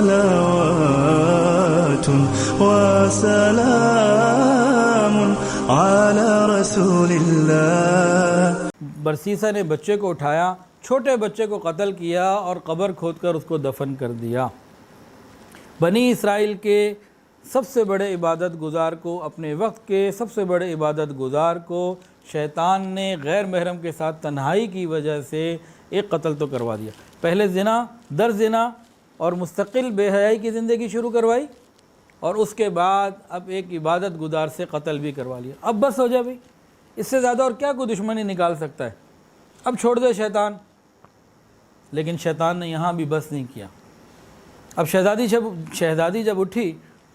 صلوات وسلام على رسول اللہ۔ برسیسا نے بچے کو اٹھایا، چھوٹے بچے کو قتل کیا اور قبر کھود کر اس کو دفن کر دیا۔ بنی اسرائیل کے سب سے بڑے عبادت گزار کو، اپنے وقت کے سب سے بڑے عبادت گزار کو شیطان نے غیر محرم کے ساتھ تنہائی کی وجہ سے ایک قتل تو کروا دیا۔ پہلے زنا در زنا اور مستقل بے حیائی کی زندگی شروع کروائی، اور اس کے بعد اب ایک عبادت گزار سے قتل بھی کروا لیا۔ اب بس ہو جائے بھائی، اس سے زیادہ اور کیا کوئی دشمنی نکال سکتا ہے؟ اب چھوڑ دے شیطان۔ لیکن شیطان نے یہاں بھی بس نہیں کیا۔ اب شہزادی جب اٹھی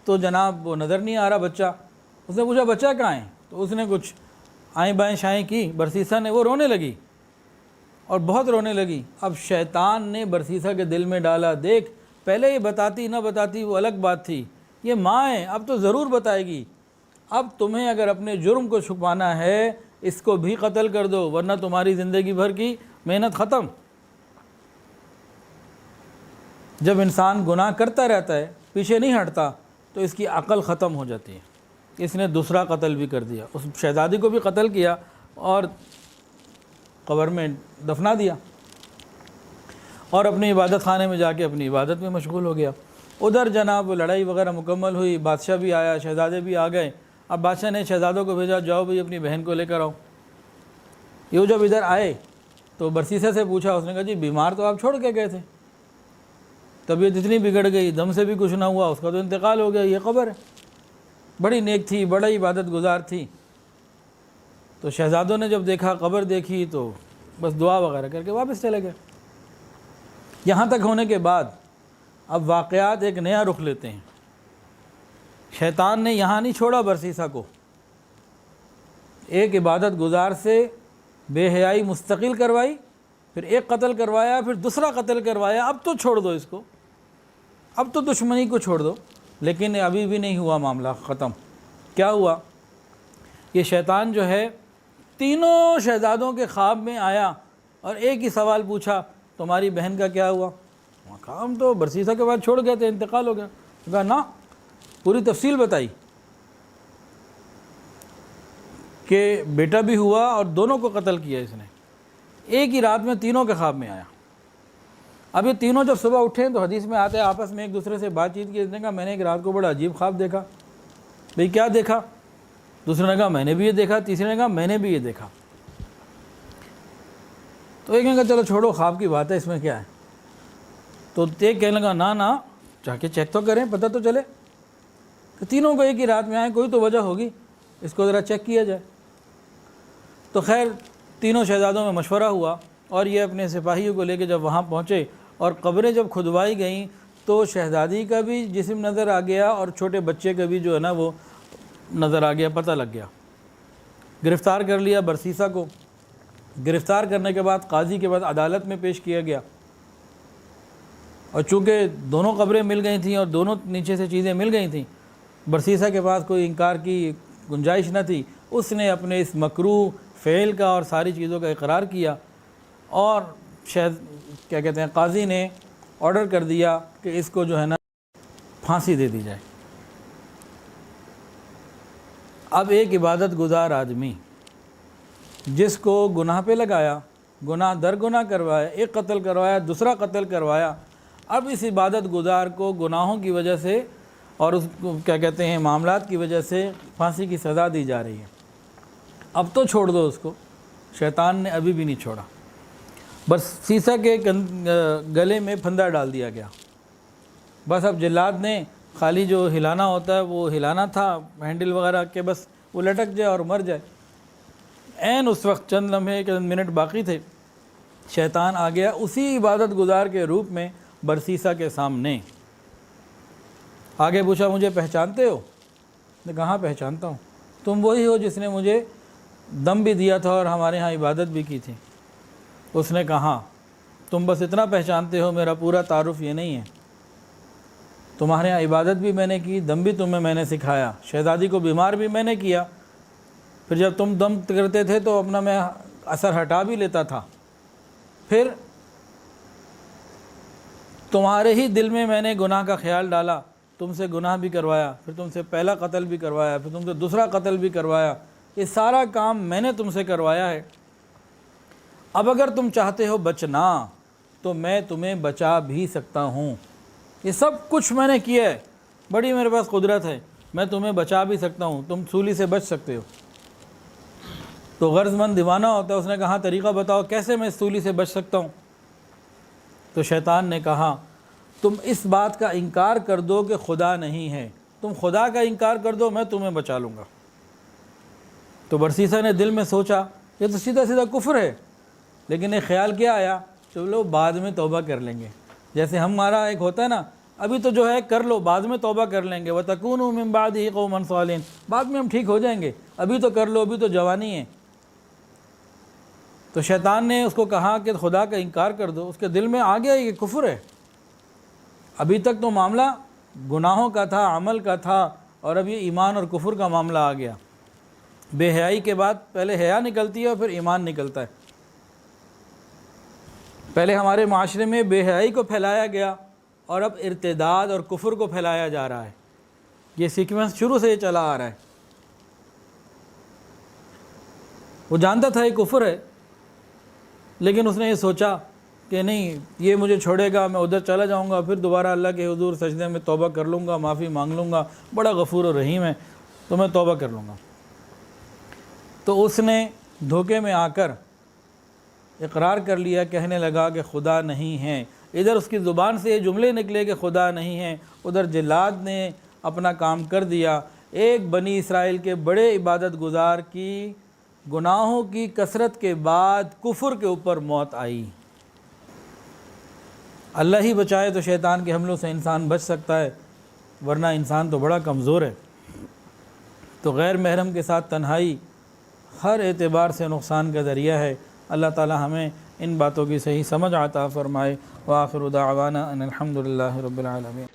تو جناب وہ نظر نہیں آ رہا بچہ۔ اس نے پوچھا بچہ کہاں ہے؟ تو اس نے کچھ آئیں بائیں شائیں کی، برسیسا نے، وہ رونے لگی اور بہت رونے لگی۔ اب شیطان نے برسیسا کے دل میں ڈالا، دیکھ پہلے یہ بتاتی نہ بتاتی وہ الگ بات تھی، یہ ماں ہے اب تو ضرور بتائے گی۔ اب تمہیں اگر اپنے جرم کو چھپانا ہے اس کو بھی قتل کر دو، ورنہ تمہاری زندگی بھر کی محنت ختم۔ جب انسان گناہ کرتا رہتا ہے، پیچھے نہیں ہٹتا، تو اس کی عقل ختم ہو جاتی ہے۔ اس نے دوسرا قتل بھی کر دیا، اس شہزادی کو بھی قتل کیا اور قبر میں دفنا دیا، اور اپنی عبادت خانے میں جا کے اپنی عبادت میں مشغول ہو گیا۔ ادھر جناب لڑائی وغیرہ مکمل ہوئی، بادشاہ بھی آیا، شہزادے بھی آ گئے۔ اب بادشاہ نے شہزادوں کو بھیجا، جاؤ بھائی اپنی بہن کو لے کر آؤ۔ یہ جب ادھر آئے تو برسیسا سے پوچھا، اس نے کہا جی بیمار تو آپ چھوڑ کے گئے تھے، طبیعت اتنی بگڑ گئی، دم سے بھی کچھ نہ ہوا، اس کا تو انتقال ہو گیا، یہ قبر ہے۔ بڑی نیک تھی، بڑا عبادت گزار تھی۔ تو شہزادوں نے جب دیکھا، قبر دیکھی، تو بس دعا وغیرہ کر کے واپس چلے گئے۔ یہاں تک ہونے کے بعد اب واقعات ایک نیا رخ لیتے ہیں۔ شیطان نے یہاں نہیں چھوڑا برسیسا کو، ایک عبادت گزار سے بے حیائی مستقل کروائی، پھر ایک قتل کروایا، پھر دوسرا قتل کروایا۔ اب تو چھوڑ دو اس کو، اب تو دشمنی کو چھوڑ دو۔ لیکن ابھی بھی نہیں ہوا معاملہ ختم۔ کیا ہوا؟ یہ شیطان جو ہے تینوں شہزادوں کے خواب میں آیا اور ایک ہی سوال پوچھا، تمہاری بہن کا کیا ہوا؟ کہا ہم تو برسیسا کے بعد چھوڑ گئے تھے، انتقال ہو گیا۔ کہا نا، پوری تفصیل بتائی کہ بیٹا بھی ہوا اور دونوں کو قتل کیا اس نے، ایک ہی رات میں تینوں کے خواب میں آیا۔ اب یہ تینوں جب صبح اٹھے تو حدیث میں آتے ہیں آپس میں ایک دوسرے سے بات چیت کی۔ اس نے کہا میں نے ایک رات کو بڑا عجیب خواب دیکھا۔ بھئی کیا دیکھا؟ دوسرے نے کہا میں نے بھی یہ دیکھا، تیسرے نے کہا میں نے بھی یہ دیکھا۔ تو ایک نے کہا چلو چھوڑو، خواب کی بات ہے، اس میں کیا ہے؟ تو ایک کہنے لگا نا جا کے چیک تو کریں، پتہ تو چلے کہ تینوں کو ایک ہی رات میں آئے، کوئی تو وجہ ہوگی، اس کو ذرا چیک کیا جائے۔ تو خیر تینوں شہزادوں میں مشورہ ہوا، اور یہ اپنے سپاہیوں کو لے کے جب وہاں پہنچے اور قبریں جب کھدوائی گئیں تو شہزادی کا بھی جسم نظر آ گیا اور چھوٹے بچے کا بھی جو ہے نا وہ نظر آ گیا، پتہ لگ گیا۔ گرفتار کر لیا برسیسا کو۔ گرفتار کرنے کے بعد قاضی کے بعد عدالت میں پیش کیا گیا، اور چونکہ دونوں قبریں مل گئی تھیں اور دونوں نیچے سے چیزیں مل گئی تھیں، برسیسا کے پاس کوئی انکار کی گنجائش نہ تھی۔ اس نے اپنے اس مکروہ فعل کا اور ساری چیزوں کا اقرار کیا، اور کیا کہتے ہیں قاضی نے آرڈر کر دیا کہ اس کو جو ہے نا پھانسی دے دی جائے۔ اب ایک عبادت گزار آدمی جس کو گناہ پہ لگایا، گناہ در گناہ کروایا، ایک قتل کروایا، دوسرا قتل کروایا، اب اس عبادت گزار کو گناہوں کی وجہ سے اور اس کو کیا کہتے ہیں معاملات کی وجہ سے پھانسی کی سزا دی جا رہی ہے۔ اب تو چھوڑ دو اس کو۔ شیطان نے ابھی بھی نہیں چھوڑا۔ برسیسا کے گلے میں پھندا ڈال دیا گیا۔ بس اب جلاد نے خالی جو ہلانا ہوتا ہے وہ ہلانا تھا، ہینڈل وغیرہ کہ بس وہ لٹک جائے اور مر جائے۔ عین اس وقت چند لمحے چند منٹ باقی تھے، شیطان آ گیا اسی عبادت گزار کے روپ میں برسیسا کے سامنے۔ آگے پوچھا مجھے پہچانتے ہو؟ میں کہاں پہچانتا ہوں، تم وہی ہو جس نے مجھے دم بھی دیا تھا اور ہمارے ہاں عبادت بھی کی تھی۔ اس نے کہا تم بس اتنا پہچانتے ہو، میرا پورا تعارف یہ نہیں ہے۔ تمہارے ہاں عبادت بھی میں نے کی، دم بھی تمہیں میں نے سکھایا، شہزادی کو بیمار بھی میں نے کیا، پھر جب تم دم کرتے تھے تو اپنا میں اثر ہٹا بھی لیتا تھا، پھر تمہارے ہی دل میں میں نے گناہ کا خیال ڈالا، تم سے گناہ بھی کروایا، پھر تم سے پہلا قتل بھی کروایا، پھر تم سے دوسرا قتل بھی کروایا، یہ سارا کام میں نے تم سے کروایا ہے۔ اب اگر تم چاہتے ہو بچنا تو میں تمہیں بچا بھی سکتا ہوں، یہ سب کچھ میں نے کیا ہے، بڑی میرے پاس قدرت ہے، میں تمہیں بچا بھی سکتا ہوں، تم سولی سے بچ سکتے ہو۔ تو غرض مند دیوانہ ہوتا ہے، اس نے کہا طریقہ بتاؤ کیسے میں اس سولی سے بچ سکتا ہوں؟ تو شیطان نے کہا تم اس بات کا انکار کر دو کہ خدا نہیں ہے، تم خدا کا انکار کر دو، میں تمہیں بچا لوں گا۔ تو برسیسہ نے دل میں سوچا یہ تو سیدھا سیدھا کفر ہے، لیکن ایک خیال کیا آیا، چلو بعد میں توبہ کر لیں گے، جیسے ہمارا ایک ہوتا ہے نا، ابھی تو جو ہے کر لو، بعد میں توبہ کر لیں گے، وَتَكُونُوا مِن بَعْدِهِ قَوْمًا صَالِحِينَ، بعد میں ہم ٹھیک ہو جائیں گے، ابھی تو کر لو، ابھی تو جوانی ہے۔ تو شیطان نے اس کو کہا کہ خدا کا انکار کر دو، اس کے دل میں آ گیا یہ کفر ہے، ابھی تک تو معاملہ گناہوں کا تھا، عمل کا تھا، اور اب یہ ایمان اور کفر کا معاملہ آ گیا۔ بے حیائی کے بعد پہلے حیا نکلتی ہے اور پھر ایمان نکلتا ہے۔ پہلے ہمارے معاشرے میں بے حیائی کو پھیلایا گیا اور اب ارتداد اور کفر کو پھیلایا جا رہا ہے، یہ سیکوینس شروع سے چلا آ رہا ہے۔ وہ جانتا تھا یہ کفر ہے، لیکن اس نے یہ سوچا کہ نہیں یہ مجھے چھوڑے گا، میں ادھر چلا جاؤں گا، پھر دوبارہ اللہ کے حضور سجدے میں توبہ کر لوں گا، معافی مانگ لوں گا، بڑا غفور و رحیم ہے تو میں توبہ کر لوں گا۔ تو اس نے دھوکے میں آ کر اقرار کر لیا، کہنے لگا کہ خدا نہیں ہے۔ ادھر اس کی زبان سے یہ جملے نکلے کہ خدا نہیں ہے، ادھر جلاد نے اپنا کام کر دیا۔ ایک بنی اسرائیل کے بڑے عبادت گزار کی گناہوں کی کثرت کے بعد کفر کے اوپر موت آئی۔ اللہ ہی بچائے تو شیطان کے حملوں سے انسان بچ سکتا ہے، ورنہ انسان تو بڑا کمزور ہے۔ تو غیر محرم کے ساتھ تنہائی ہر اعتبار سے نقصان کا ذریعہ ہے۔ اللہ تعالی ہمیں ان باتوں کی صحیح سمجھ عطا فرمائے۔ وآخر دعوانا ان الحمد للہ رب العالمین۔